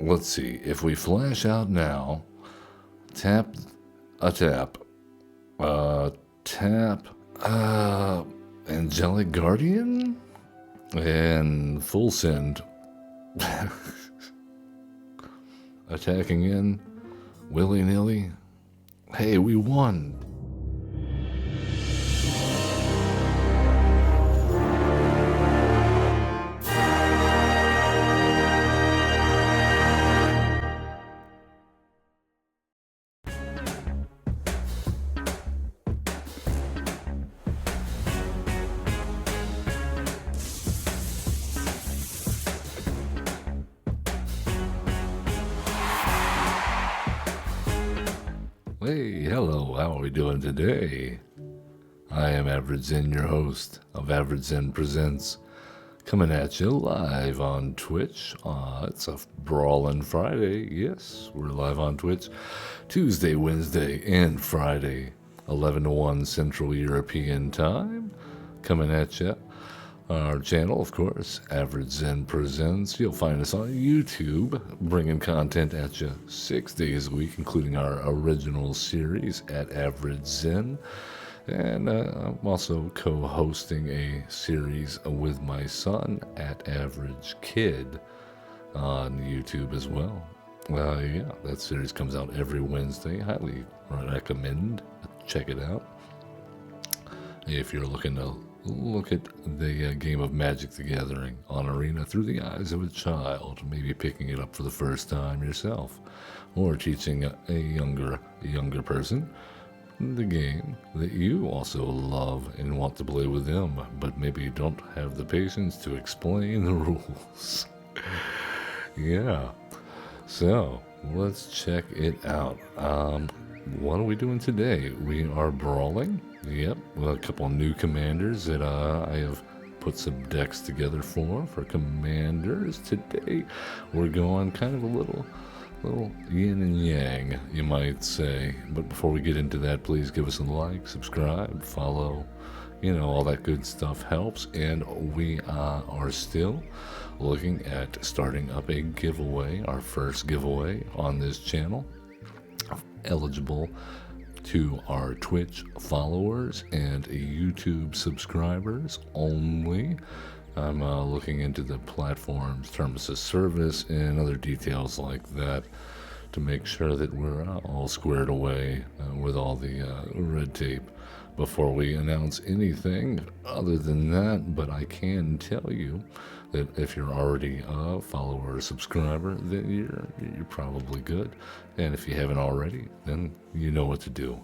let's see. If we flash out now, tap, tap, tap, Angelic Guardian, and full send. Attacking in, willy-nilly. Hey, we won. Hey, hello, how are we doing today? I am Average Zen, your host of Average Zen Presents, coming at you live on Twitch. It's a Brawlin Friday. Yes, we're live on Twitch Tuesday, Wednesday, and Friday, 11 to 1 Central European Time. Coming at you. Our channel, of course, Average Zen Presents. You'll find us on YouTube, bringing content at you 6 days a week, including our original series at Average Zen. And I'm also co-hosting a series with my son at Average Kid on YouTube as well. Yeah, that series comes out every Wednesday. Highly recommend. Check it out. If you're looking to look at the game of Magic the Gathering on Arena through the eyes of a child, maybe picking it up for the first time yourself, or teaching a younger person the game that you also love and want to play with them, but maybe don't have the patience to explain the rules. Yeah, so let's check it out. What are we doing today? We are brawling. Yep, a couple of new commanders that I have put some decks together for commanders. Today we're going kind of a little yin and yang, you might say. But before we get into that, please give us a like, subscribe, follow. All that good stuff helps. And we are still looking at starting up a giveaway, our first giveaway on this channel, eligible to our Twitch followers and YouTube subscribers only. I'm looking into the platform's terms of service and other details like that to make sure that we're all squared away with all the red tape before we announce anything other than that. But I can tell you that if you're already a follower or subscriber, then you're probably good. And if you haven't already, then you know what to do.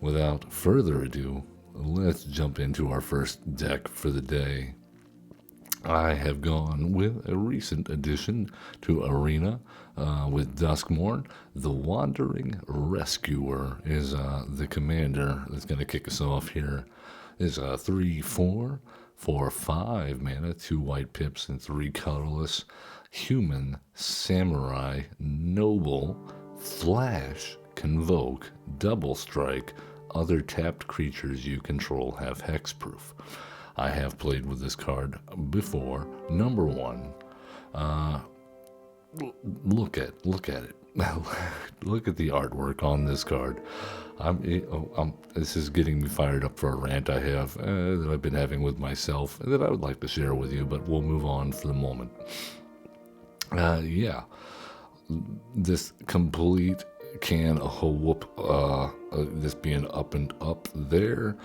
Without further ado, let's jump into our first deck for the day. I have gone with a recent addition to Arena with Duskmorn. The Wandering Rescuer is the commander that's going to kick us off here. Is a 3/4 for 5 mana, 2 white pips and 3 colorless. Human, Samurai, Noble, Flash, Convoke, Double Strike. Other tapped creatures you control have hexproof. I have played with this card before. Number 1, look at it. Look at the artwork on this card. This is getting me fired up for a rant I have that I've been having with myself that I would like to share with you, but we'll move on for the moment. Yeah, this complete can whoop, this being up and up there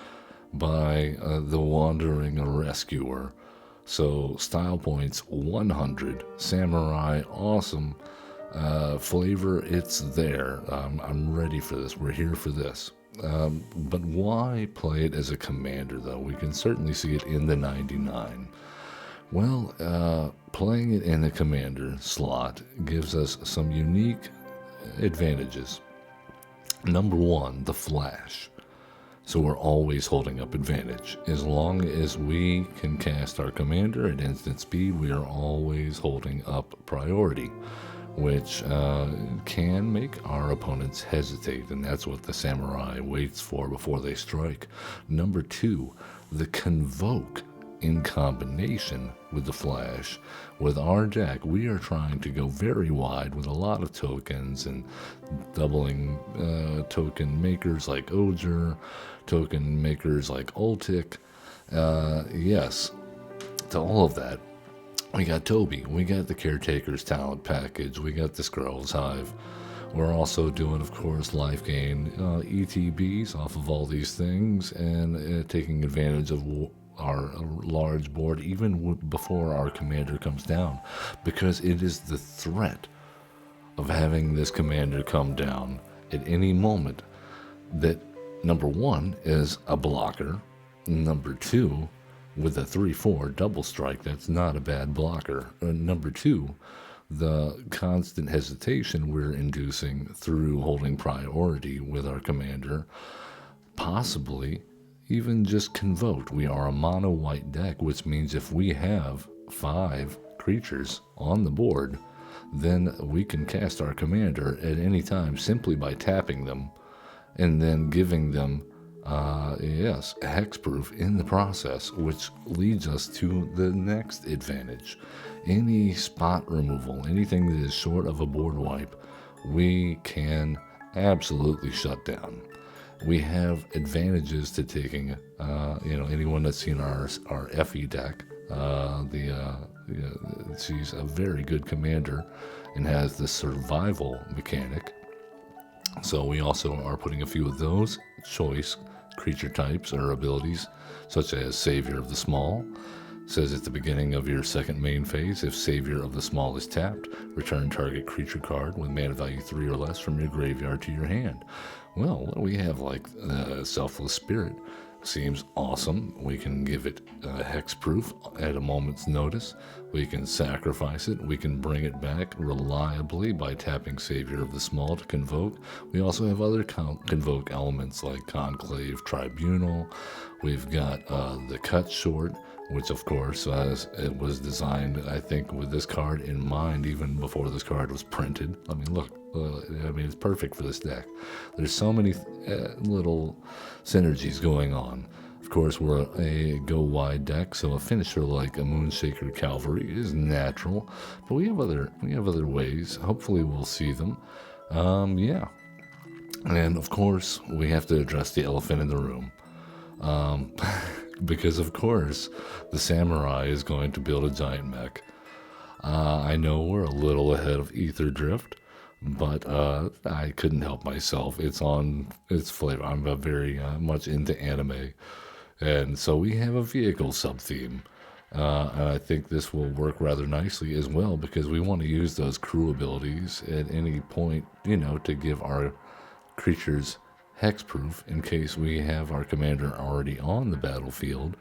by the Wandering Rescuer. So style points 100, Samurai awesome, flavor it's there. I'm ready for this. We're here for this. But why play it as a commander though? We can certainly see it in the 99. Well, playing it in the commander slot gives us some unique advantages. Number 1, the flash. So we're always holding up advantage. As long as we can cast our commander at instant speed, we are always holding up priority, which can make our opponents hesitate, and that's what the Samurai waits for before they strike. Number 2, the Convoke in combination with the flash. With our deck, we are trying to go very wide with a lot of tokens and doubling token makers like Oger, token makers like Ultic. Yes, to all of that. We got Toby, we got the Caretaker's Talent Package, we got the Scrolls Hive. We're also doing, of course, life gain ETBs off of all these things and taking advantage of our large board even before our commander comes down, because it is the threat of having this commander come down at any moment that, number one, is a blocker. Number two, with a 3/4 double strike, that's not a bad blocker. Number two, the constant hesitation we're inducing through holding priority with our commander, possibly even just convoked. We are a mono white deck, which means if we have 5 creatures on the board, then we can cast our commander at any time simply by tapping them and then giving them hexproof in the process, which leads us to the next advantage. Any spot removal, anything that is short of a board wipe, we can absolutely shut down. We have advantages to taking, anyone that's seen our FE deck, she's a very good commander and has the survival mechanic. So we also are putting a few of those choice creature types or abilities, such as Savior of the Small. Says at the beginning of your second main phase, if Savior of the Small is tapped, return target creature card with mana value 3 or less from your graveyard to your hand. Well, what do we have? Like Selfless Spirit seems awesome. We can give it hexproof at a moment's notice. We can sacrifice it. We can bring it back reliably by tapping Savior of the Small to convoke. We also have other convoke elements like Conclave Tribunal. We've got the Cut Short, which of course it was designed, I think, with this card in mind even before this card was printed. I mean, look, it's perfect for this deck. There's so many little synergies going on. Of course, we're a go-wide deck, so a finisher like a Moonshaker Cavalry is natural, but we have other ways. Hopefully we'll see them. And of course, we have to address the elephant in the room. Because of course, the Samurai is going to build a giant mech. I know we're a little ahead of Ether Drift, but I couldn't help myself. It's flavor. I'm very much into anime, and so we have a vehicle sub-theme. And I think this will work rather nicely as well, because we want to use those crew abilities at any point, to give our creatures hexproof in case we have our commander already on the battlefield,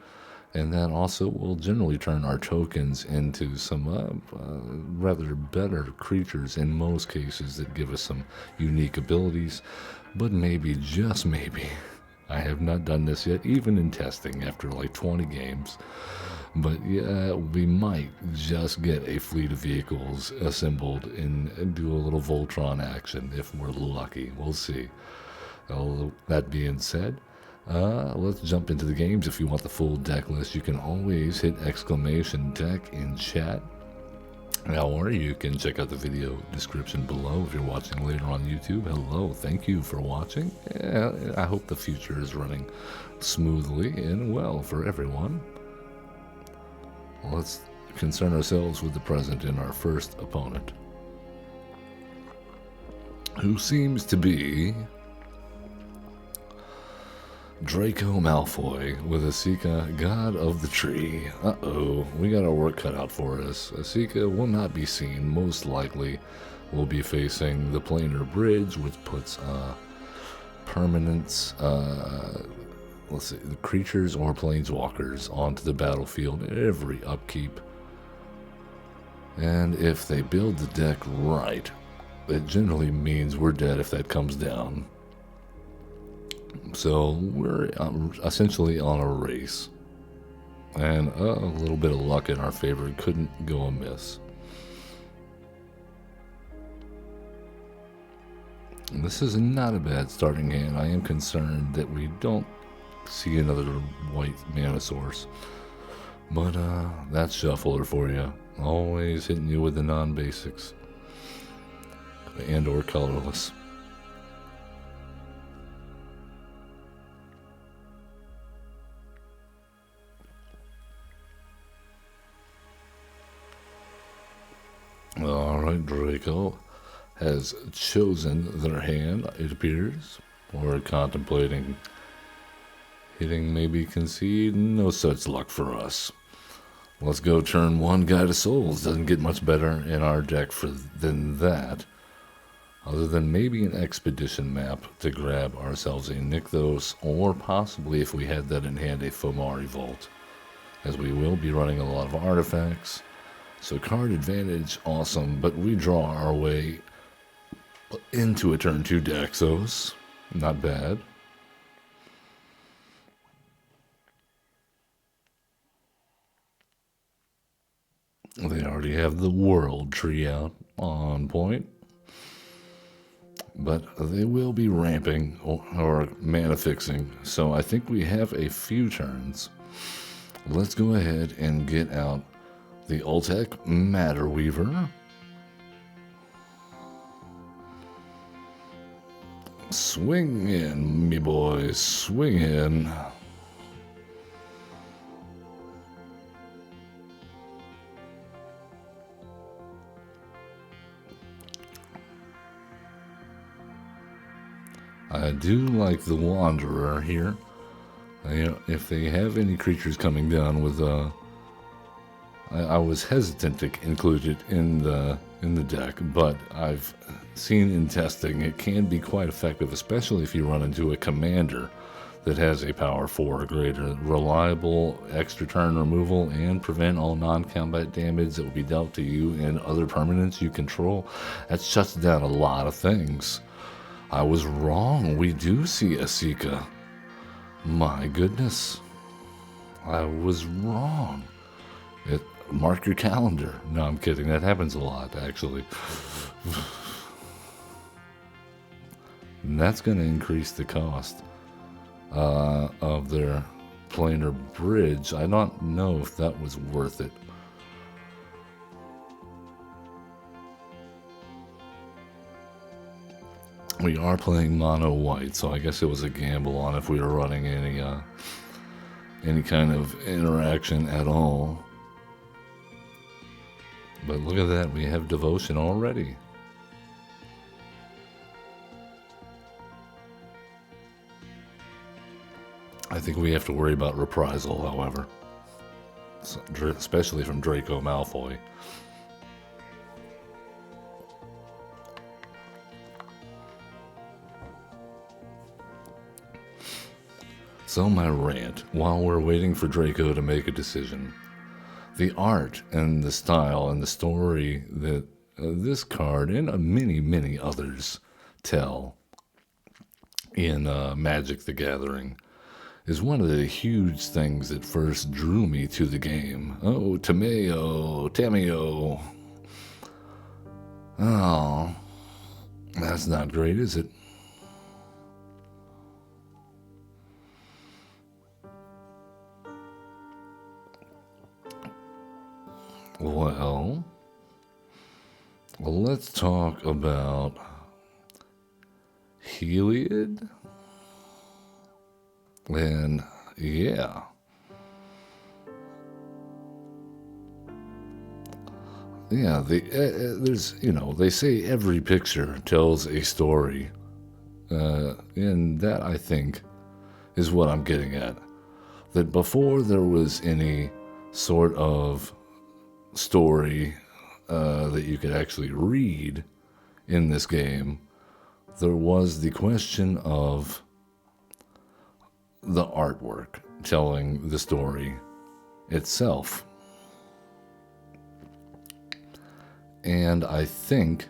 and that also will generally turn our tokens into some rather better creatures in most cases that give us some unique abilities. But maybe, just maybe, I have not done this yet, even in testing after like 20 games, but yeah, we might just get a fleet of vehicles assembled and do a little Voltron action if we're lucky. We'll see. That being said, let's jump into the games. If you want the full deck list, you can always hit !deck in chat. Or you can check out the video description below if you're watching later on YouTube. Hello, thank you for watching. I hope the future is running smoothly and well for everyone. Let's concern ourselves with the present in our first opponent, who seems to be Draco Malfoy with Asika, God of the Tree. Uh-oh, we got our work cut out for us. Asika will not be seen. Most likely will be facing the Planar Bridge, which puts permanents, let's see, the creatures or planeswalkers onto the battlefield every upkeep. And if they build the deck right, it generally means we're dead if that comes down. So we're essentially on a race, and a little bit of luck in our favor couldn't go amiss. And this is not a bad starting hand. I am concerned that we don't see another white mana source. But that's Shuffler for you. Always hitting you with the non-basics. And or colorless. Alright, Draco has chosen their hand, it appears, or contemplating hitting, maybe concede. No such luck for us. Let's go turn 1 Guide of Souls. Doesn't get much better in our deck than that. Other than maybe an expedition map to grab ourselves a Nykthos, or possibly, if we had that in hand, a Fomari Vault. As we will be running a lot of artifacts. So card advantage, awesome, but we draw our way into a turn 2 Daxos. Not bad. They already have the World Tree out on point. But they will be ramping or mana fixing, so I think we have a few turns. Let's go ahead and get out the Ultec Matter Weaver. Swing in, me boys, swing in. I do like the Wanderer here. If they have any creatures coming down with I was hesitant to include it in the deck, but I've seen in testing it can be quite effective, especially if you run into a commander that has a power 4 or greater. Reliable extra turn removal and prevent all non-combat damage that will be dealt to you and other permanents you control. That shuts down a lot of things. I was wrong. We do see Asika. My goodness. I was wrong. Mark your calendar. No, I'm kidding. That happens a lot, actually. And that's going to increase the cost of their planar bridge. I don't know if that was worth it. We are playing mono white, so I guess it was a gamble on if we were running any kind of interaction at all. But look at that, we have devotion already. I think we have to worry about reprisal, however, especially from Draco Malfoy. So my rant, while we're waiting for Draco to make a decision. The art and the style and the story that this card and many others tell in Magic the Gathering is one of the huge things that first drew me to the game. Oh, Tameo. Oh, that's not great, is it? Well, let's talk about Heliod. And yeah. Yeah, there's, they say every picture tells a story. And that, I think, is what I'm getting at. That before there was any sort of story that you could actually read in this game, there was the question of the artwork telling the story itself. And I think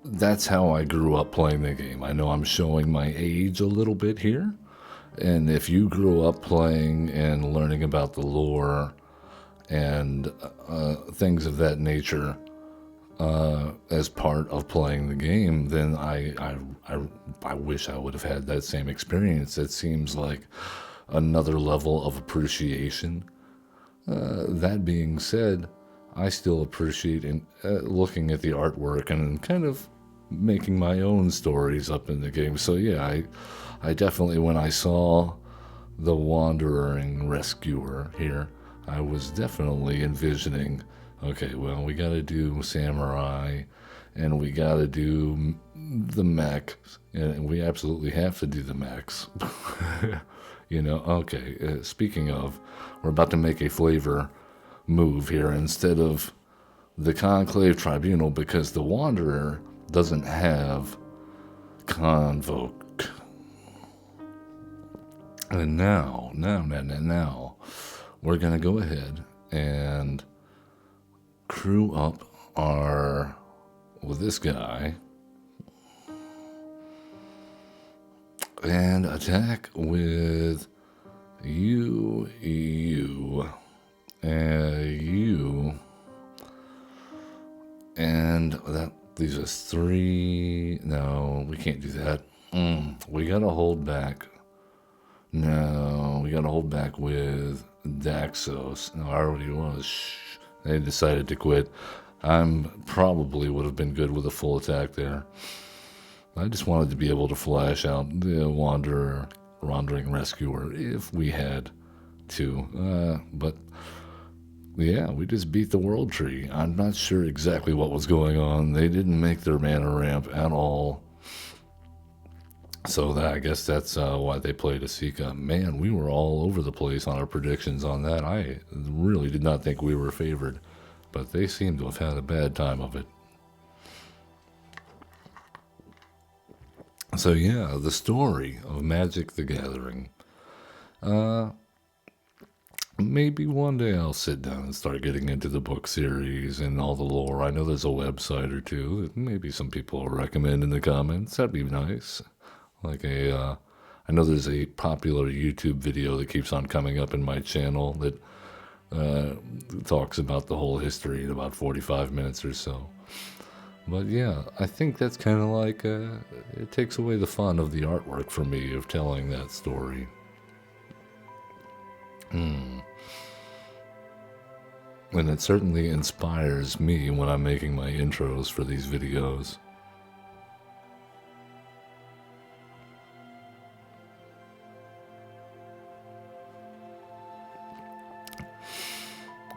that's how I grew up playing the game. I know I'm showing my age a little bit here. And if you grew up playing and learning about the lore and things of that nature as part of playing the game, then I wish I would have had that same experience. It seems like another level of appreciation. That being said, I still appreciate looking at the artwork and kind of making my own stories up in the game. So yeah, I definitely, when I saw the wandering rescuer here, I was definitely envisioning, okay, well, we got to do samurai, and we got to do the mech, and we absolutely have to do the mechs. Okay, speaking of, we're about to make a flavor move here instead of the Conclave Tribunal, because the Wanderer doesn't have Convoke. And now, we're going to go ahead and crew up with this guy and attack with you, and that leaves us 3. No, we can't do that. We gotta hold back. No, we gotta hold back with Daxos. No, I already was. They decided to quit. Probably would have been good with a full attack there. I just wanted to be able to flash out the Wandering Rescuer if we had to. But yeah, we just beat the World Tree. I'm not sure exactly what was going on. They didn't make their mana ramp at all. So I guess that's why they played Asika. Man, we were all over the place on our predictions on that. I really did not think we were favored, but they seem to have had a bad time of it. So yeah, the story of Magic the Gathering. Maybe one day I'll sit down and start getting into the book series and all the lore. I know there's a website or two that maybe some people will recommend in the comments. That'd be nice. I know there's a popular YouTube video that keeps on coming up in my channel that talks about the whole history in about 45 minutes or so. But yeah, I think that's kind of like, it takes away the fun of the artwork for me of telling that story. And it certainly inspires me when I'm making my intros for these videos.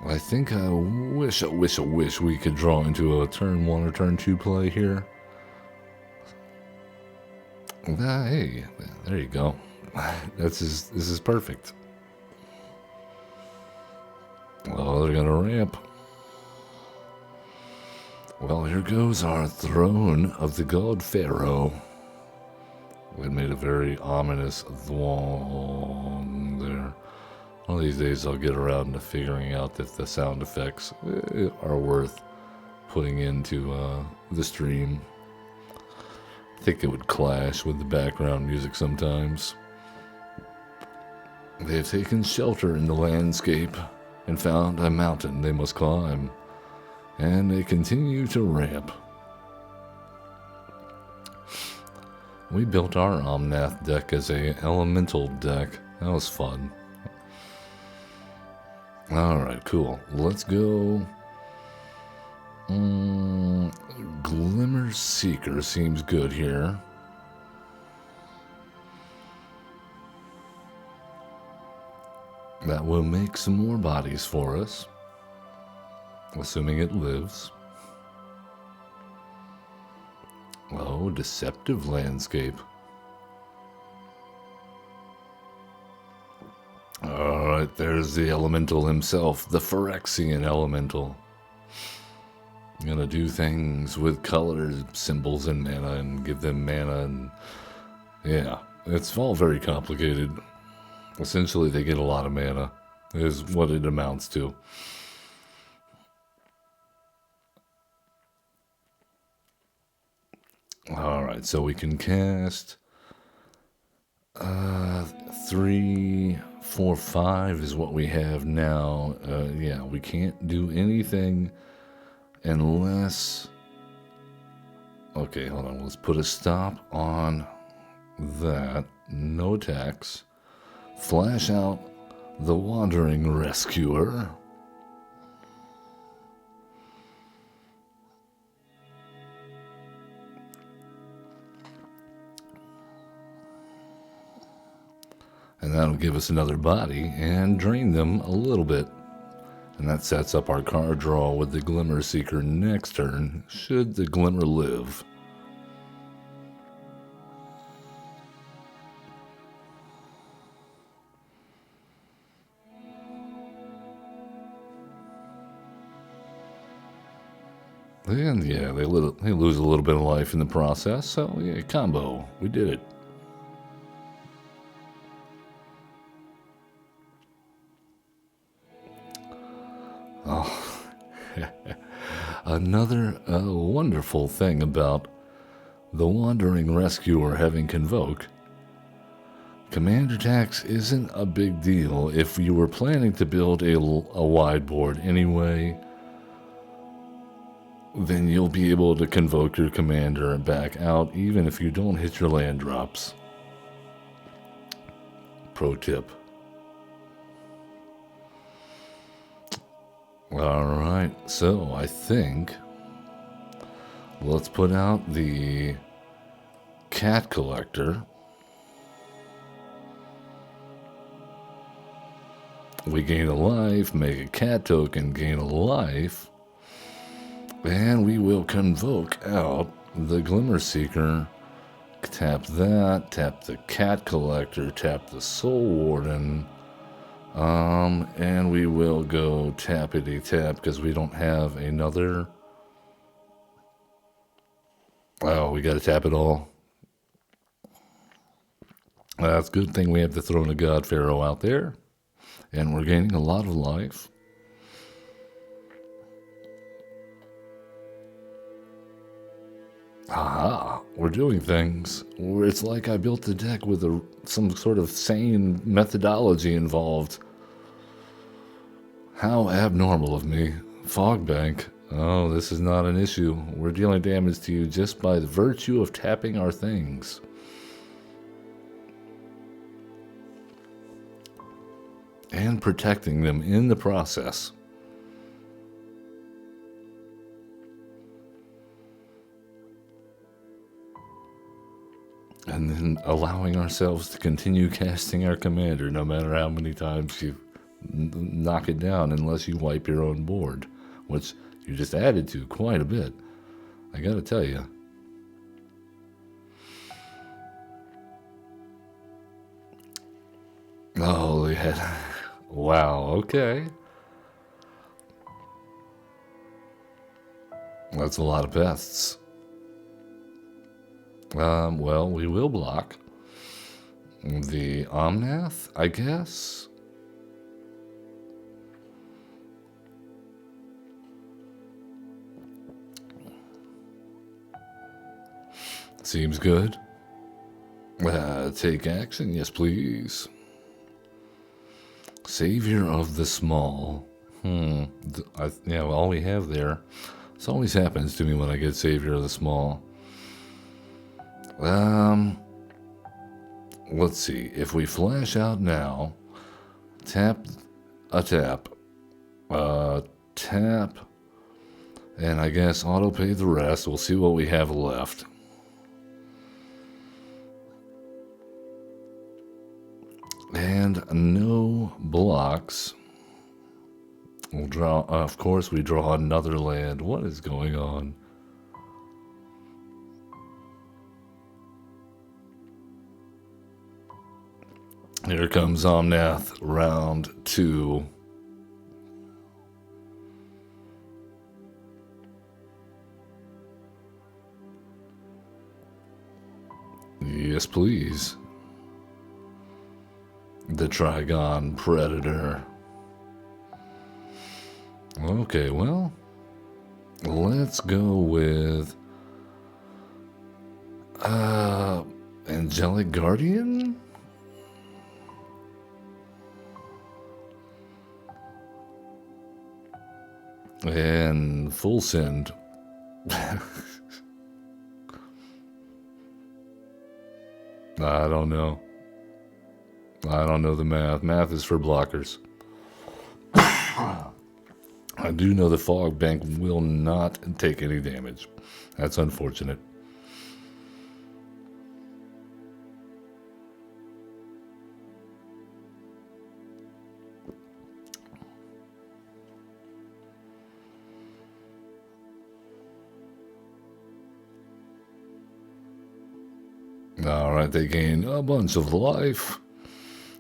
I think I wish we could draw into a turn 1 or turn 2 play here. Hey, there you go. This is perfect. Well, they're gonna ramp. Well, here goes our throne of the god Pharaoh. We made a very ominous thwong there. One of these days I'll get around to figuring out if the sound effects are worth putting into the stream. I think it would clash with the background music sometimes. They have taken shelter in the landscape and found a mountain they must climb, and they continue to ramp. We built our Omnath deck as a elemental deck. That was fun. Alright, cool. Let's go. Glimmer Seeker seems good here. That will make some more bodies for us, assuming it lives. Oh, Deceptive Landscape. Alright, there's the elemental himself, the Phyrexian elemental. I'm gonna do things with colors, symbols, and mana, and give them mana, and yeah, it's all very complicated. Essentially, they get a lot of mana, is what it amounts to. Alright, so we can cast 3, 4, 5 is what we have now. Yeah, we can't do anything unless... Okay, hold on, let's put a stop on that. No attacks. flash out the Wandering Rescuer. And that'll give us another body and drain them a little bit. And that sets up our card draw with the Glimmer Seeker next turn, should the Glimmer live. And yeah, they lose a little bit of life in the process, so yeah, combo. We did it. Oh, another wonderful thing about the Wandering Rescuer having Convoke. Commander tax isn't a big deal if you were planning to build a wide board anyway. Then you'll be able to convoke your commander back out even if you don't hit your land drops. Pro tip. Alright, so I think let's put out the cat collector. We gain a life, make a cat token, gain a life. And we will convoke out the Glimmer Seeker, tap that, tap the Cat Collector, tap the Soul Warden, and we will go tappity tap because we don't have another. Oh, we got to tap it all. That's a good thing we have the Throne of God Pharaoh out there, and we're gaining a lot of life. Aha, we're doing things. It's like I built the deck with some sort of sane methodology involved. How abnormal of me. Fog Bank. Oh, this is not an issue. We're dealing damage to you just by the virtue of tapping our things. And protecting them in the process. And then allowing ourselves to continue casting our commander no matter how many times you knock it down unless you wipe your own board, which you just added to quite a bit, I gotta tell you. Oh, yeah. Wow, okay. That's a lot of pests. Well, we will block the Omnath, I guess. Seems good. Take action, yes please. Savior of the Small. Yeah, well, all we have there. This always happens to me when I get Savior of the Small. Let's see. If we flash out now, tap, tap, and I guess auto pay the rest. We'll see what we have left. And no blocks. We'll draw, of course, we draw another land. What is going on? Here comes Omnath, round 2. Yes, please. The Trigon Predator. Okay, well, let's go with Angelic Guardian? And full send. I don't know. I don't know the math. Math is for blockers. I do know the fog bank will not take any damage. That's unfortunate. Alright, they gain a bunch of life.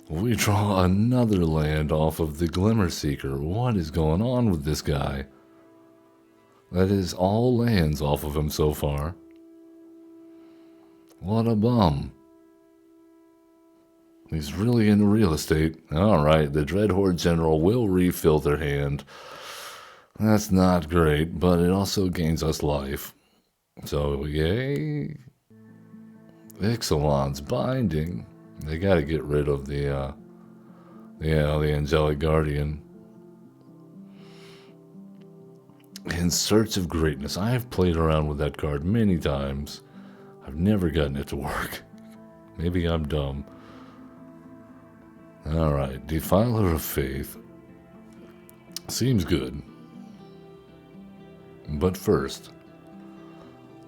We draw another land off of the Glimmer Seeker. What is going on with this guy? That is all lands off of him so far. What a bum. He's really into real estate. Alright, the Dreadhorde General will refill their hand. That's not great, but it also gains us life. So, yay. Ixalan's Binding. They gotta get rid of the Angelic Guardian. In Search of Greatness. I have played around with that card many times. I've never gotten it to work. Maybe I'm dumb. Alright, Defiler of Faith. Seems good. But first,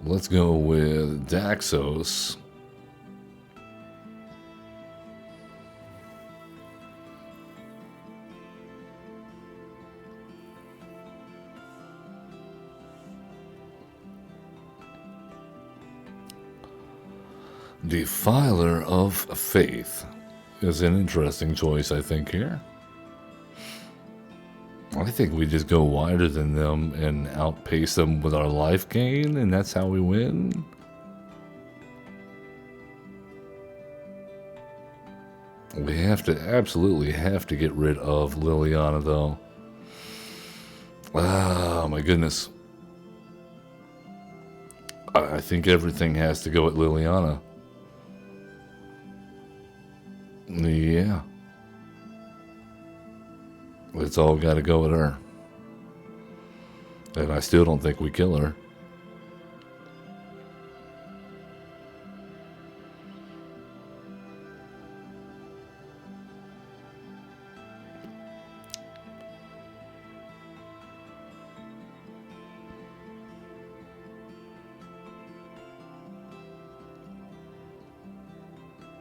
let's go with Daxos. Defiler of Faith is an interesting choice, I think, here. I think we just go wider than them and outpace them with our life gain, and that's how we win. We absolutely have to get rid of Liliana, though. Oh, my goodness. I think everything has to go at Liliana. Yeah. It's all got to go at her. And I still don't think we kill her.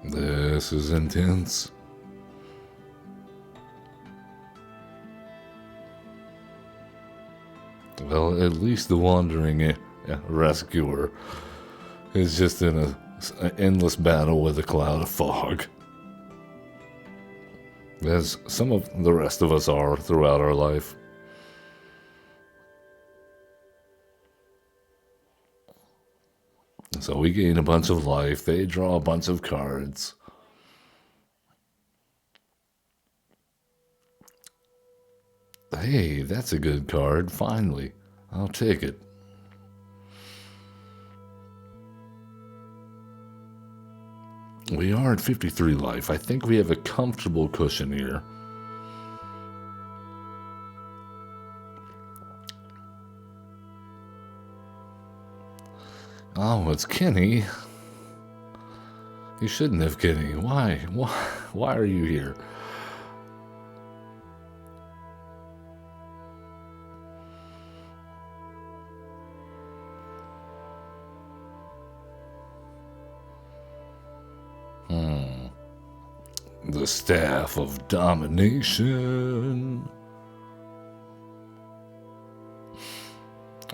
This is intense. Well, at least the wandering rescuer is just in an endless battle with a cloud of fog. As some of the rest of us are throughout our life. So we gain a bunch of life, they draw a bunch of cards. Hey, that's a good card, finally. I'll take it. We are at 53 life. I think we have a comfortable cushion here. Oh, it's Kenny. You shouldn't have, Kenny. Why? Why are you here? The Staff of Domination.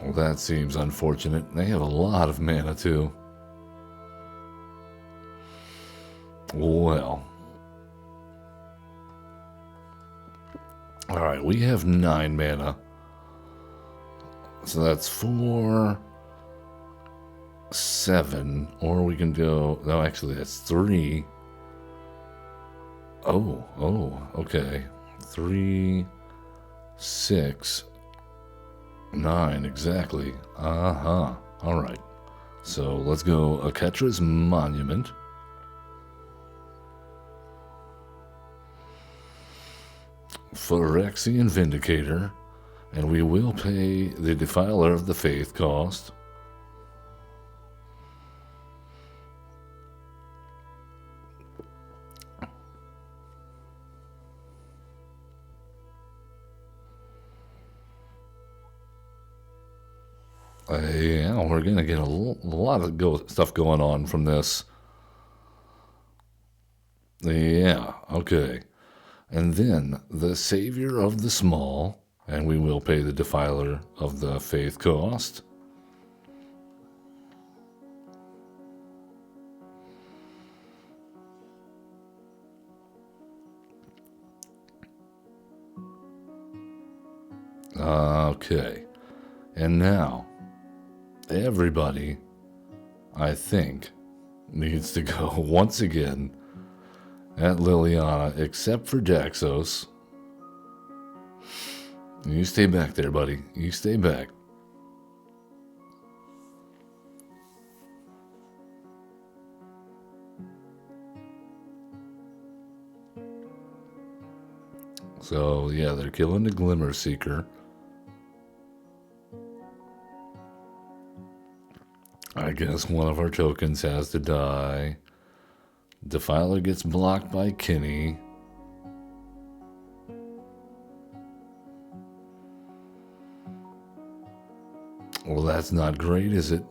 Well, that seems unfortunate. They have a lot of mana, too. Well. Alright, we have 9 mana. So that's 4, 7. Or we can go... No, actually, that's 3. Oh, okay. 3, 6, 9, exactly. Uh-huh. Alright. So let's go Aketra's Monument. Phyrexian Vindicator. And we will pay the Defiler of the Faith cost. Yeah, we're gonna get a lot of stuff going on from this. Yeah, okay. And then the savior of the small, and we will pay the defiler of the faith cost. Okay. And now, everybody, I think, needs to go once again at Liliana, except for Daxos. You stay back there, buddy. You stay back. So, yeah, they're killing the Glimmer Seeker. I guess one of our tokens has to die. Defiler gets blocked by Kenny. Well, that's not great, is it?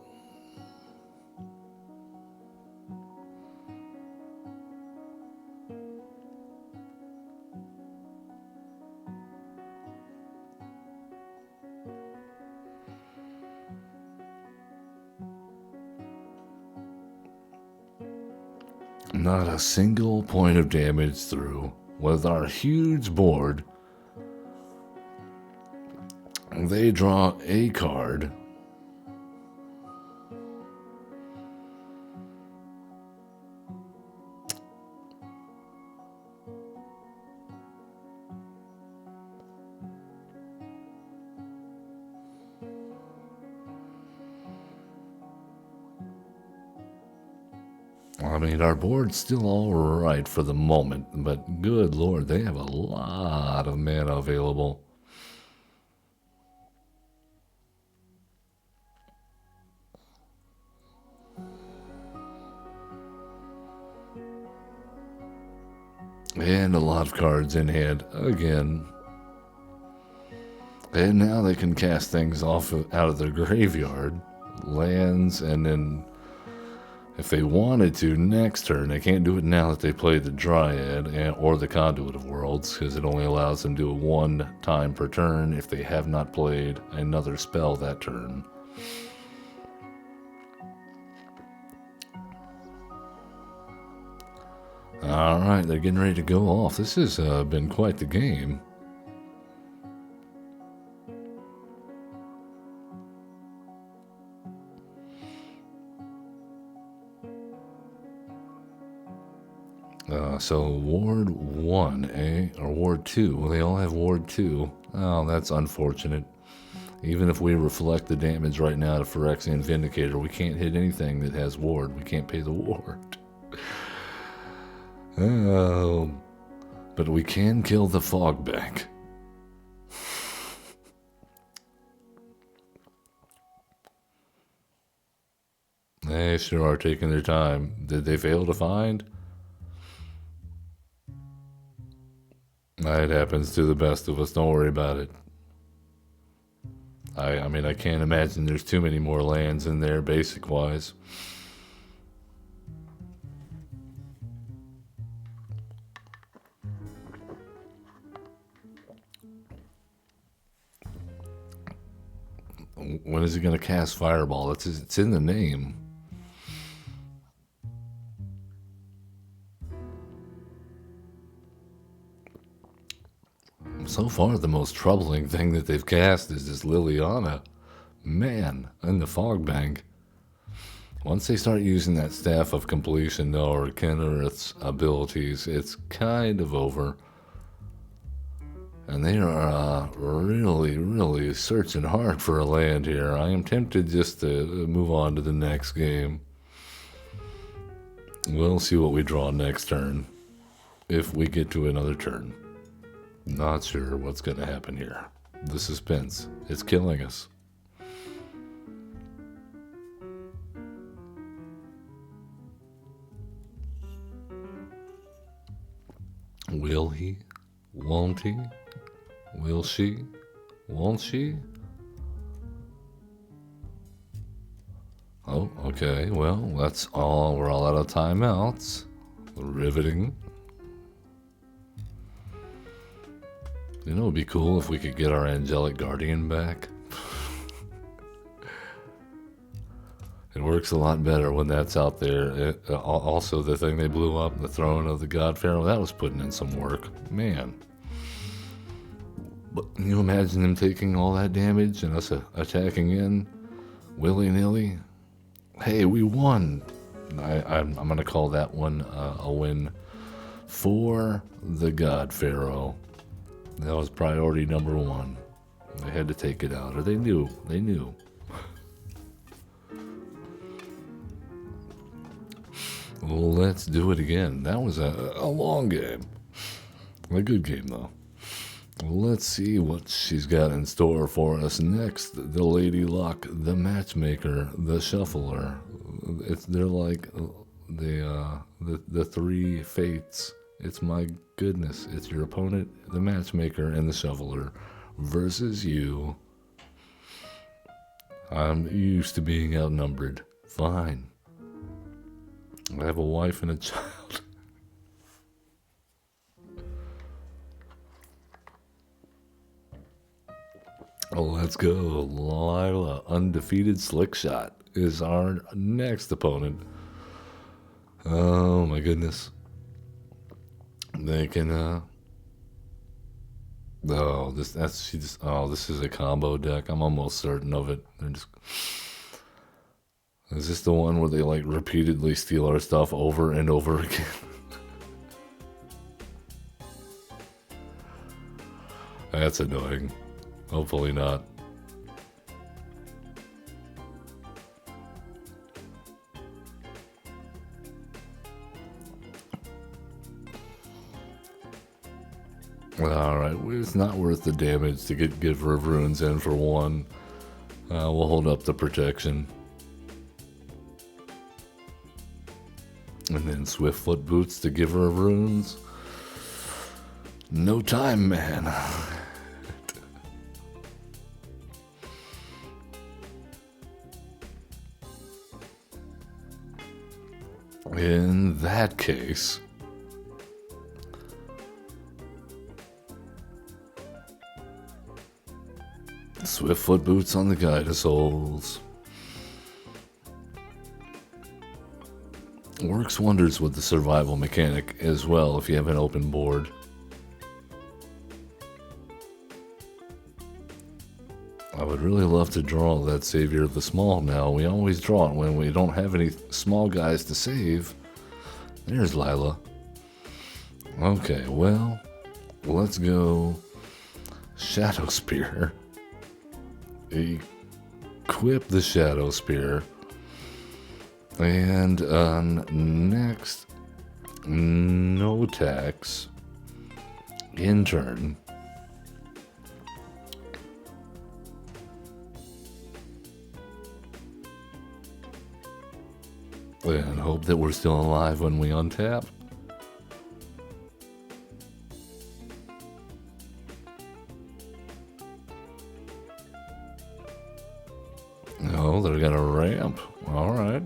Not a single point of damage through. With our huge board, they draw a card. I mean, our board's still all right for the moment, but good lord, they have a lot of mana available. And a lot of cards in hand again. And now they can cast things off out of their graveyard, lands, and then if they wanted to next turn, they can't do it now that they played the Dryad or the Conduit of Worlds, because it only allows them to do it one time per turn if they have not played another spell that turn. Alright, they're getting ready to go off. This has been quite the game. So Ward 1, eh? Or Ward 2. Well, they all have Ward 2. Oh, that's unfortunate. Even if we reflect the damage right now to Phyrexian Vindicator, we can't hit anything that has Ward. We can't pay the Ward. Oh, but we can kill the Fog Bank. They sure are taking their time. Did they fail to find? It happens to the best of us. Don't worry about it. I mean, I can't imagine there's too many more lands in there, basic-wise. When is he going to cast Fireball? It's in the name. So far, the most troubling thing that they've cast is this Liliana. Man, and the Fog Bank. Once they start using that Staff of Completion, though, or Kennereth's abilities, it's kind of over. And they are really, really searching hard for a land here. I am tempted just to move on to the next game. We'll see what we draw next turn, if we get to another turn. Not sure what's going to happen here. The suspense, it's killing us. Will he? Won't he? Will she? Won't she? Oh, okay. Well, that's all. We're all out of timeouts. Riveting. You know, it'd be cool if we could get our angelic guardian back. It works a lot better when that's out there. Also, the thing they blew up, the throne of the God Pharaoh, that was putting in some work. Man. But can you imagine them taking all that damage and us attacking in willy-nilly? Hey, we won. I'm going to call that one a win for the God Pharaoh. That was priority number one. They had to take it out, or they knew. They knew. Well, let's do it again. That was a long game. A good game, though. Let's see what she's got in store for us next. The Lady Luck, the Matchmaker, the Shuffler. They're like the three fates. It's my goodness. It's your opponent, the Matchmaker, and the Shuffler versus you. I'm used to being outnumbered. Fine. I have a wife and a child. Oh, let's go. Lila, undefeated slick shot, is our next opponent. Oh my goodness. They can this is a combo deck. I'm almost certain of it. Is this the one where they like repeatedly steal our stuff over and over again? That's annoying. Hopefully not. Alright, it's not worth the damage to get Giver of Runes in for one. We'll hold up the protection. And then Swiftfoot Boots to Giver of Runes. No time, man. In that case, Swiftfoot Boots on the Guide of Souls. Works wonders with the survival mechanic as well if you have an open board. I would really love to draw that Savior of the Small now. We always draw it when we don't have any small guys to save. There's Lila. Okay, well, let's go Shadow Spear. Equip the Shadow Spear. And next, no tax. In turn. And hope that we're still alive when we untap. Oh, they're gonna ramp. Alright.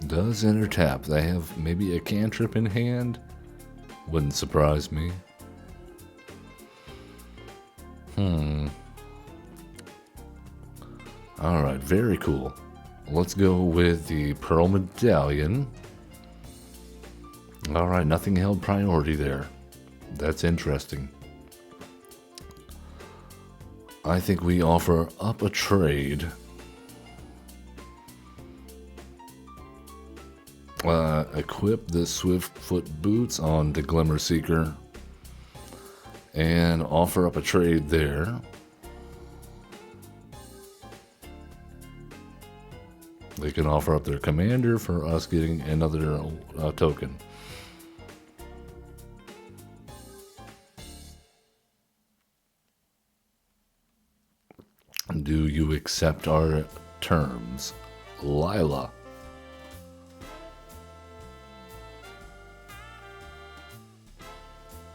Does enter tap. They have maybe a cantrip in hand? Wouldn't surprise me. Alright, very cool. Let's go with the Pearl Medallion. Alright, nothing held priority there. That's interesting. I think we offer up a trade. Equip the Swiftfoot Boots on the Glimmer Seeker. And offer up a trade there. They can offer up their commander for us getting another token. Do you accept our terms, Lila?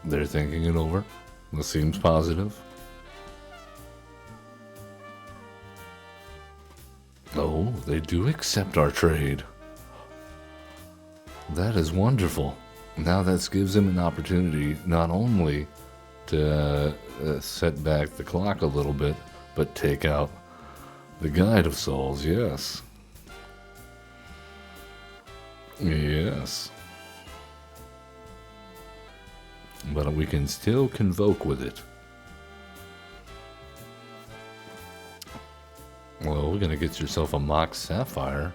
They're thinking it over. This seems positive. Oh, they do accept our trade. That is wonderful. Now that gives him an opportunity not only to set back the clock a little bit, but take out the Guide of Souls, yes. Yes. But we can still convoke with it. Well, we're gonna get yourself a mock sapphire.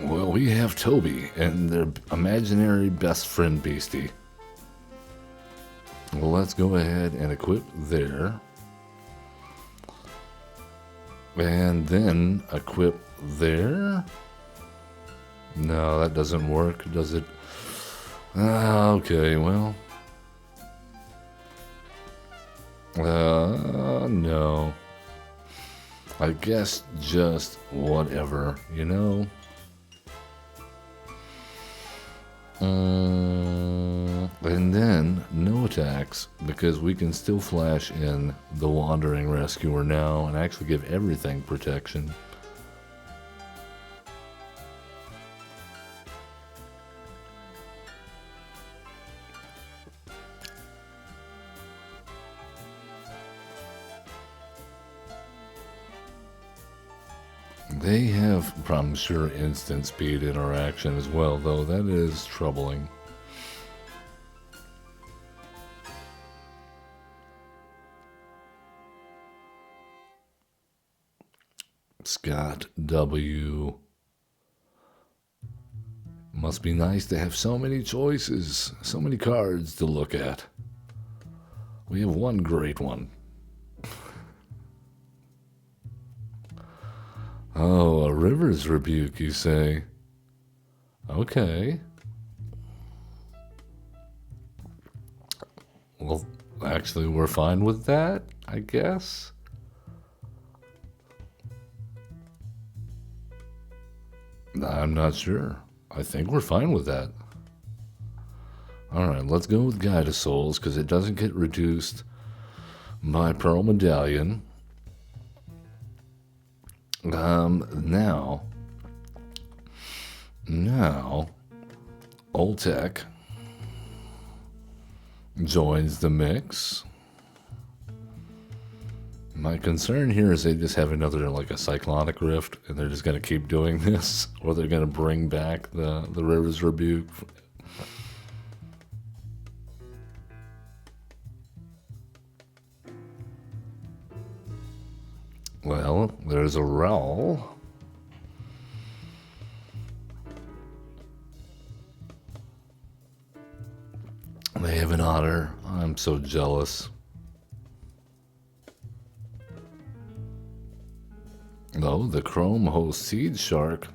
Well, we have Toby and their imaginary best friend Beastie. Well, let's go ahead and equip there. And then equip there. No, that doesn't work, does it? Okay, well. No. I guess just whatever, you know? And then no attacks, because we can still flash in the Wandering Rescuer now and actually give everything protection. They have, I'm sure, instant speed interaction as well, though that is troubling. Scott W. Must be nice to have so many choices, so many cards to look at. We have one great one. Oh, a River's Rebuke, you say? Okay. Well, actually, we're fine with that, I guess. I'm not sure. I think we're fine with that. Alright, let's go with Guide of Souls, because it doesn't get reduced by Pearl Medallion. Now, Oltec joins the mix. My concern here is they just have another, like a Cyclonic Rift, and they're just going to keep doing this, or they're going to bring back the River's Rebuke. Well, there's a Brawl. They have an Otter. I'm so jealous. Oh, the Chrome Host Seed Shark.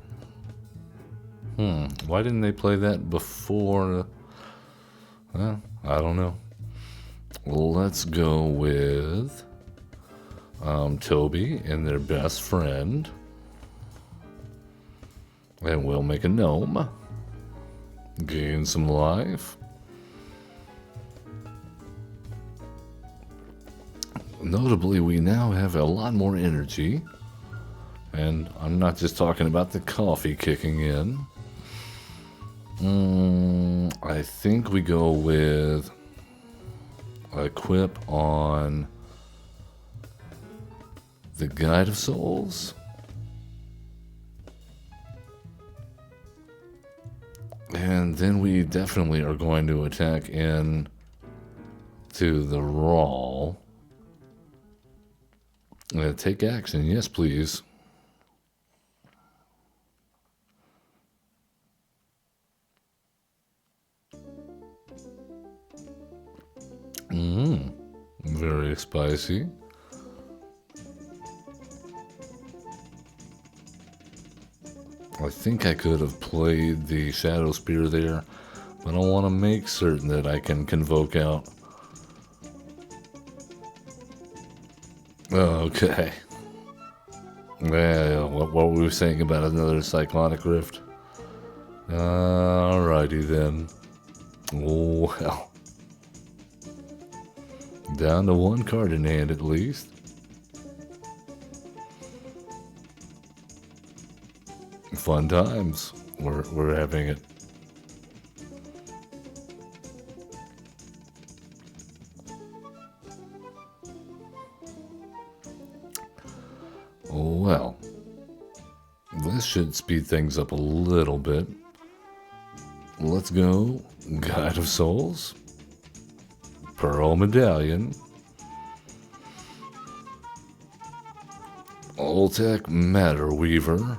Why didn't they play that before? Well, I don't know. Let's go with Toby and their best friend. And we'll make a gnome. Gain some life. Notably, we now have a lot more energy. And I'm not just talking about the coffee kicking in. I think we go with equip on the Guide of Souls. And then we definitely are going to attack in to the Brawl. Take action, yes please. Very spicy. I think I could have played the Shadow Spear there, but I want to make certain that I can convoke out. Okay. Well, what were we saying about another Cyclonic Rift? Alrighty then. Well. Down to one card in hand at least. Fun times. We're having it. Well, this should speed things up a little bit. Let's go. Guide of Souls. Pearl Medallion. Oltec Matter Weaver.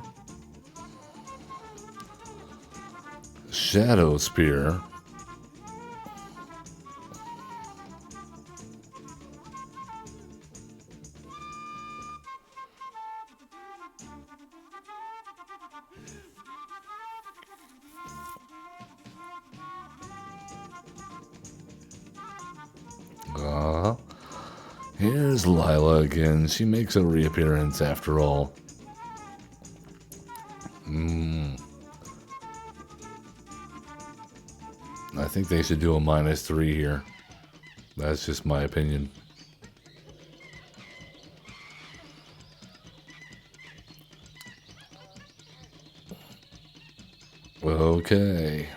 Shadow Spear. Here's Lila again. She makes a reappearance after all. I think they should do a -3 here. That's just my opinion. Okay.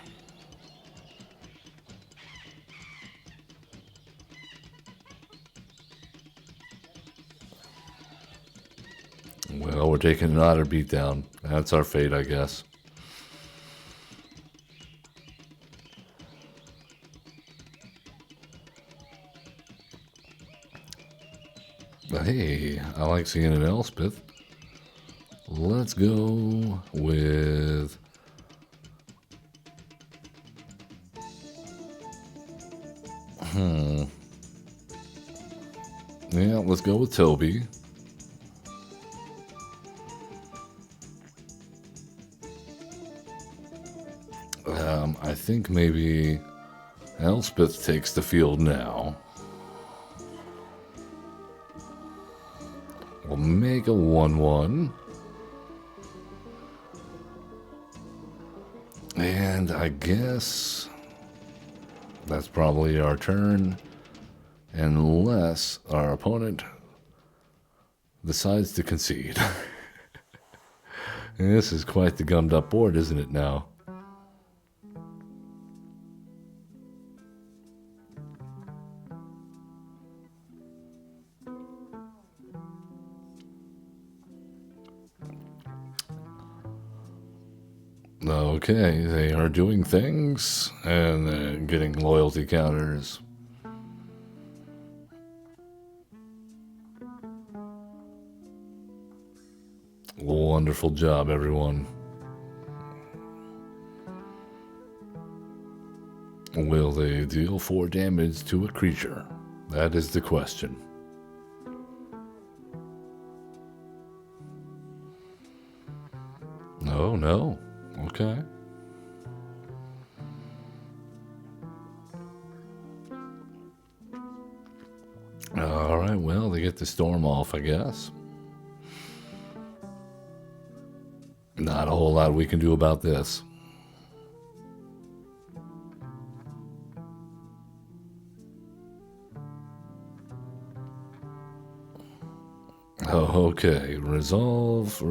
Well, we're taking an otter beatdown. That's our fate, I guess. Hey, I like seeing an Elspeth. Let's go with... Yeah, let's go with Toby. I think maybe Elspeth takes the field now. We'll make a 1-1. And I guess that's probably our turn, unless our opponent decides to concede. This is quite the gummed up board, isn't it now? Okay, they are doing things and getting loyalty counters. Wonderful job, everyone. Will they deal 4 damage to a creature? That is the question. Oh, no. Okay. Alright, well, they get the storm off, I guess. Not a whole lot we can do about this. Oh, okay. Resolve.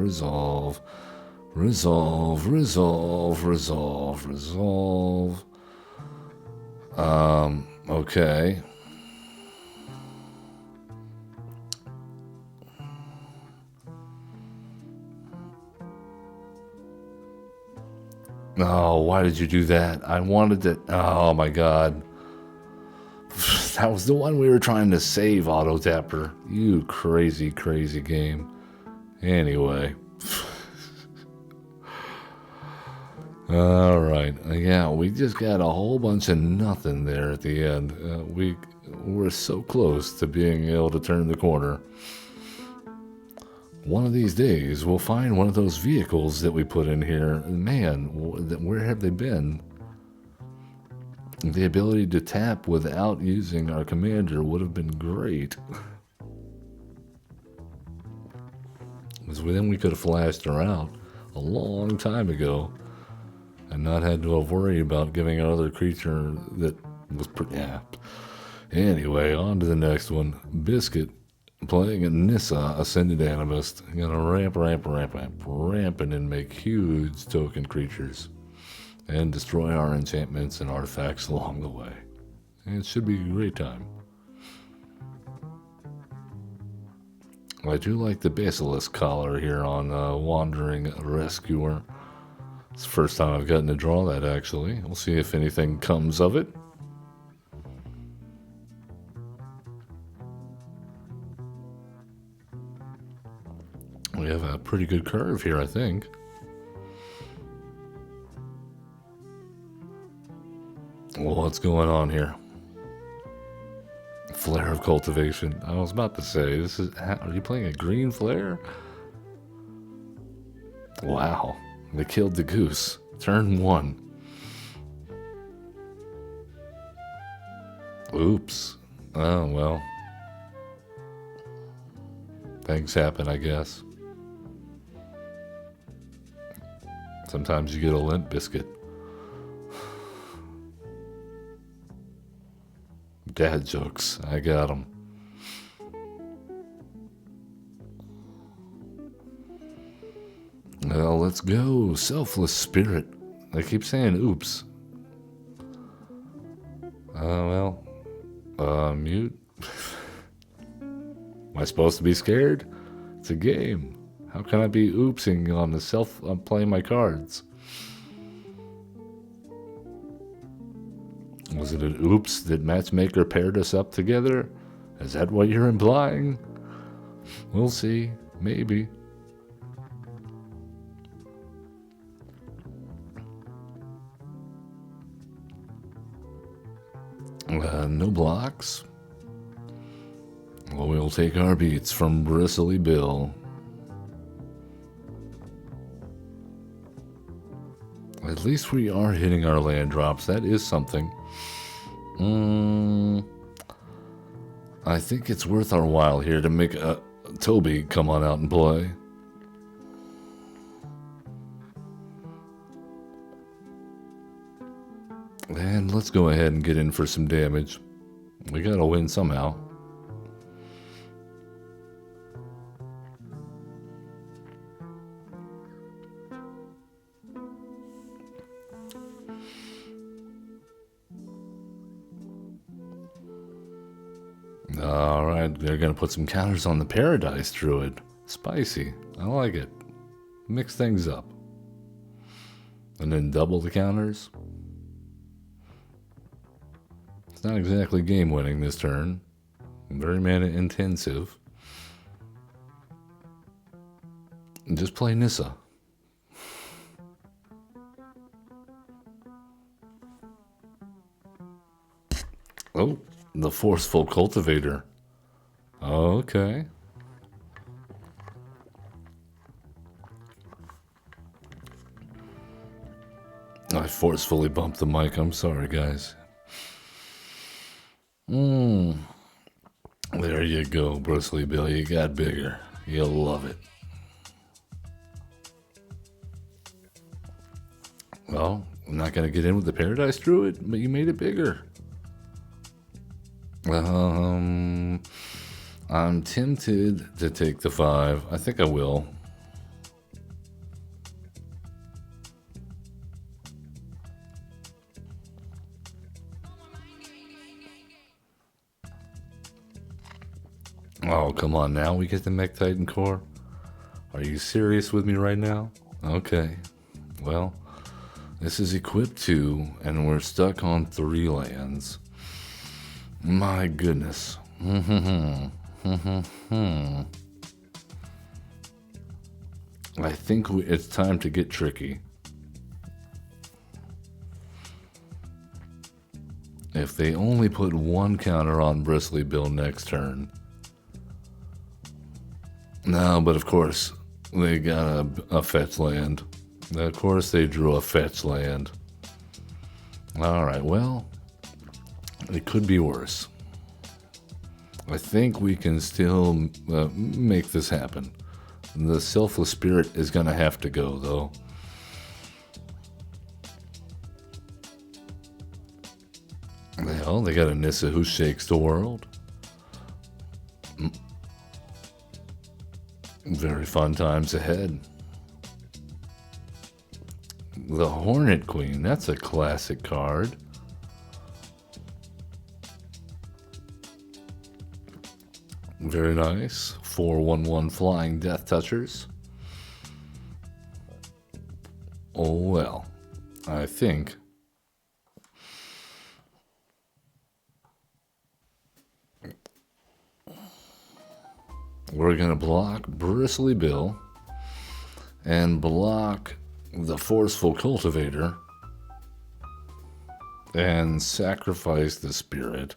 Okay. Oh, why did you do that? I wanted to... Oh, my God. That was the one we were trying to save, Auto Tapper. You crazy, crazy game. Anyway. Alright. Yeah, we just got a whole bunch of nothing there at the end. We were so close to being able to turn the corner. One of these days, we'll find one of those vehicles that we put in here. Man, where have they been? The ability to tap without using our commander would have been great. Because then we could have flashed her out a long time ago and not had to have worried about giving another creature that was pretty... Yeah. Anyway, on to the next one. Biscuit playing a Nissa Ascended Animist. I'm gonna ramping and make huge token creatures. And destroy our enchantments and artifacts along the way. And it should be a great time. I do like the Basilisk collar here on Wandering Rescuer. It's the first time I've gotten to draw that, actually. We'll see if anything comes of it. We have a pretty good curve here, I think. Well, what's going on here? Flare of Cultivation. I was about to say, are you playing a green flare? Wow, they killed the goose. Turn 1. Oops. Oh, well. Things happen, I guess. Sometimes you get a Lint Biscuit. Dad jokes. I got them. Well, let's go. Selfless Spirit. I keep saying oops. Mute. Am I supposed to be scared? It's a game. How can I be oopsing on the I'm playing my cards? Was it an oops that Matchmaker paired us up together? Is that what you're implying? We'll see. Maybe. No blocks. Well, we'll take our beats from Bristly Bill. At least we are hitting our land drops. That is something. I think it's worth our while here to make Toby come on out and play. And let's go ahead and get in for some damage. We gotta win somehow. Alright, they're gonna put some counters on the Paradise Druid. Spicy. I like it. Mix things up. And then double the counters. It's not exactly game winning this turn. Very mana intensive. And just play Nissa. Oh, the Forceful Cultivator. Okay. I forcefully bumped the mic. I'm sorry, guys. There you go, Bristly Bill. You got bigger. You'll love it. Well, I'm not going to get in with the Paradise Druid, but you made it bigger. I'm tempted to take the 5. I think I will. Oh, come on now. We get the Mech Titan core? Are you serious with me right now? Okay. Well, this is equipped 2, and we're stuck on 3 lands. My goodness. I think it's time to get tricky. If they only put 1 counter on Bristly Bill next turn. No, but of course, they got a fetch land. Of course, they drew a fetch land. Alright, well, it could be worse. I think we can still make this happen. The Selfless Spirit is going to have to go, though. Well, they got a Nissa who shakes the world. Very fun times ahead. The Hornet Queen, that's a classic card. Very nice. 4/1/1 Flying Death Touchers. Oh well, I think we're gonna block Bristly Bill and block the Forceful Cultivator and sacrifice the Spirit.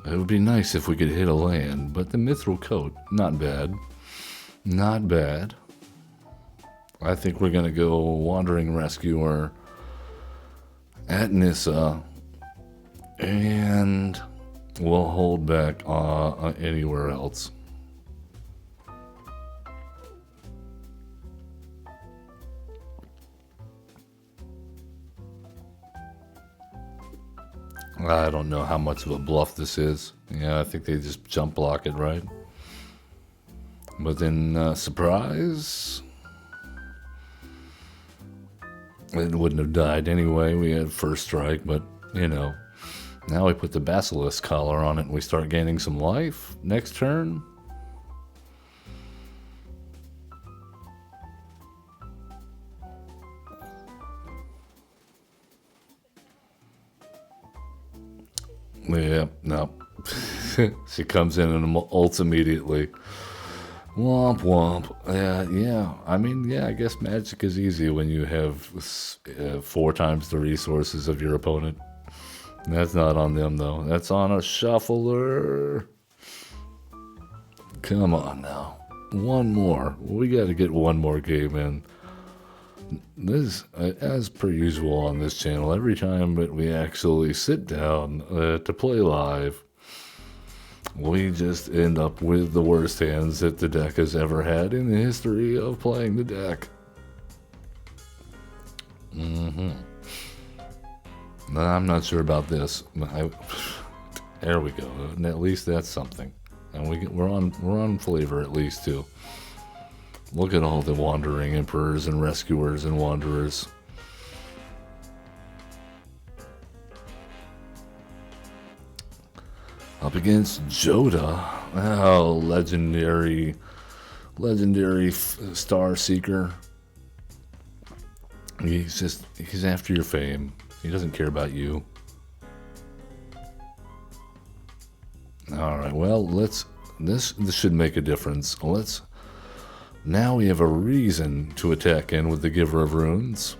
It would be nice if we could hit a land, but the Mithril Coat, not bad. Not bad. I think we're going to go Wandering Rescuer at Nissa, and we'll hold back anywhere else. I don't know how much of a bluff this is. Yeah, I think they just jump block it, right? But then, surprise, it wouldn't have died anyway. We had first strike, but, you know, now we put the Basilisk collar on it and we start gaining some life next turn. Yeah, no. She comes in and ults immediately. Womp womp. Yeah. I mean, yeah, I guess magic is easy when you have 4 times the resources of your opponent. That's not on them, though. That's on a shuffler. Come on now. One more. We got to get one more game in. This, as per usual on this channel, every time that we actually sit down to play live, we just end up with the worst hands that the deck has ever had in the history of playing the deck. I'm not sure about this. There we go. At least that's something, and we're on flavor at least too. Look at all the wandering emperors and rescuers and wanderers. Up against Joda. Oh, legendary Star Seeker. He's after your fame. He doesn't care about you. All right, well, this should make a difference. Now we have a reason to attack in with the Giver of Runes.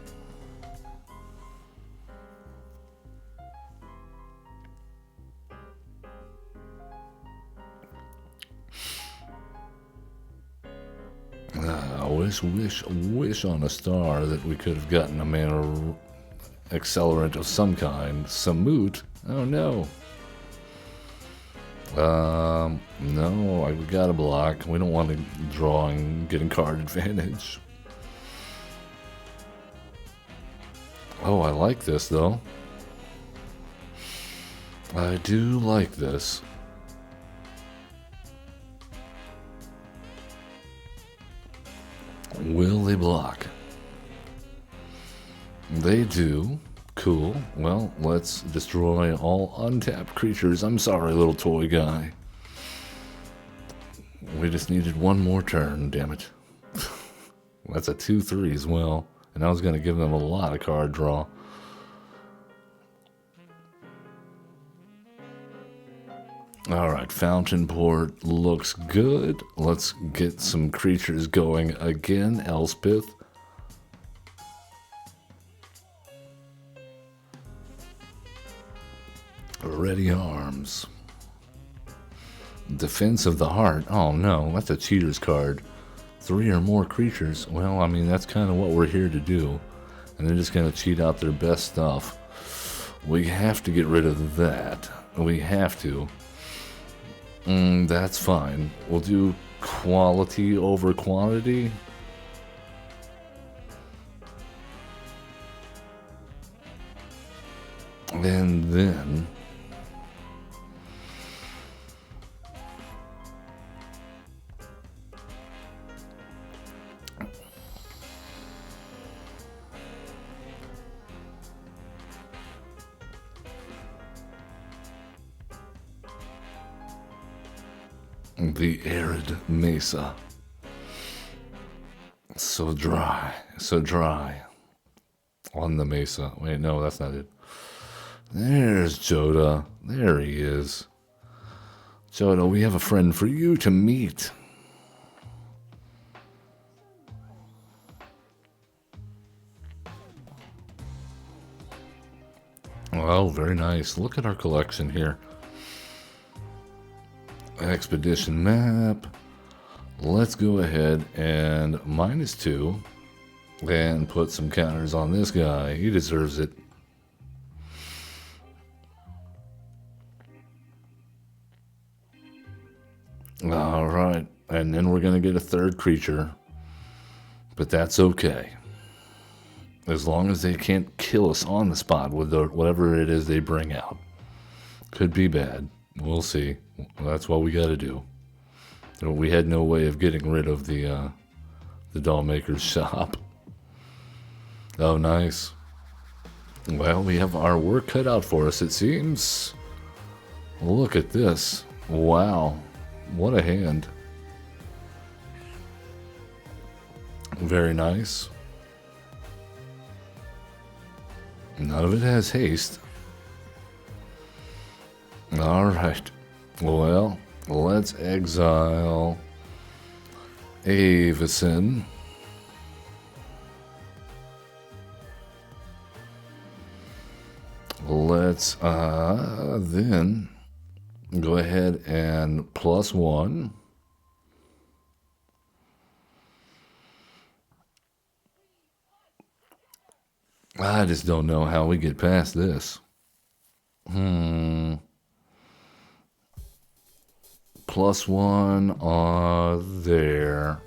Wish on a star that we could have gotten a mana accelerant of some kind. Samut? Oh no. No, we gotta block. We don't want to draw and getting card advantage. Oh, I like this though. I do like this. Will they block? They do. Cool. Well, let's destroy all untapped creatures. I'm sorry, little toy guy. We just needed one more turn, damn it. That's a 2/3 as well. And I was going to give them a lot of card draw. Alright, Fountain Port looks good. Let's get some creatures going again. Elspeth. Ready Arms. Defense of the Heart. Oh no, that's a cheater's card. 3 or more creatures. Well, I mean, that's kind of what we're here to do. And they're just going to cheat out their best stuff. We have to get rid of that. We have to. That's fine. We'll do quality over quantity. And then The arid mesa. So dry, so dry. On the mesa. Wait, no, that's not it. There's Joda. There he is. Joda, we have a friend for you to meet. Well, very nice. Look at our collection here. Expedition map. Let's go ahead and -2 and put some counters on this guy. He deserves it. All right, and then we're gonna get a third creature, but that's okay. As long as they can't kill us on the spot with whatever it is they bring out. Could be bad. We'll see. That's what we got to do. We had no way of getting rid of the doll maker's shop. Oh, nice. Well, we have our work cut out for us, it seems. Look at this. Wow. What a hand. Very nice. None of it has haste. Alright. Well, let's exile Avison. Let's then go ahead and +1. I just don't know how we get past this. +1 there.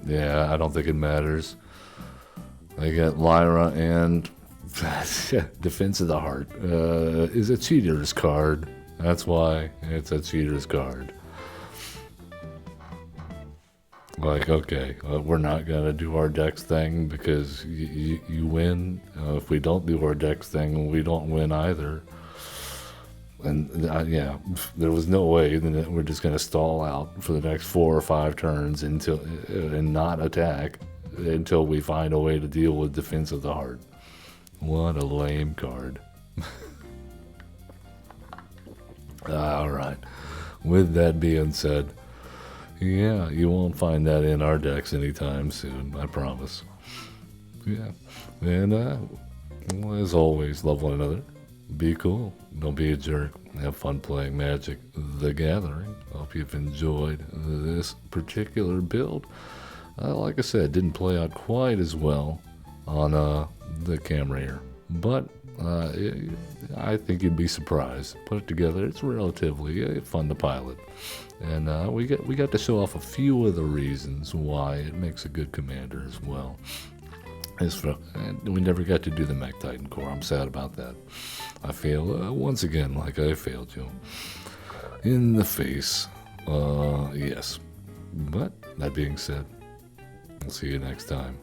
Yeah, I don't think it matters. I got Lyra and Defense of the Heart. Is a cheater's card. That's why it's a cheater's card. Like, okay, we're not going to do our dex thing because you win. If we don't do our dex thing, we don't win either. And yeah, there was no way that we're just going to stall out for the next 4 or 5 turns until and not attack until we find a way to deal with Defense of the Heart. What a lame card. All right. With that being said, yeah, you won't find that in our decks anytime soon, I promise. Yeah. And as always, love one another. Be cool. Don't be a jerk. Have fun playing Magic the Gathering. Hope you've enjoyed this particular build. Like I said, didn't play out quite as well on the camera here. But I think you'd be surprised. Put it together. It's relatively fun to pilot. And we got to show off a few of the reasons why it makes a good commander as well. We never got to do the Mech Titan core. I'm sad about that. I feel once again like I failed you in the face. Yes. But that being said, I'll see you next time.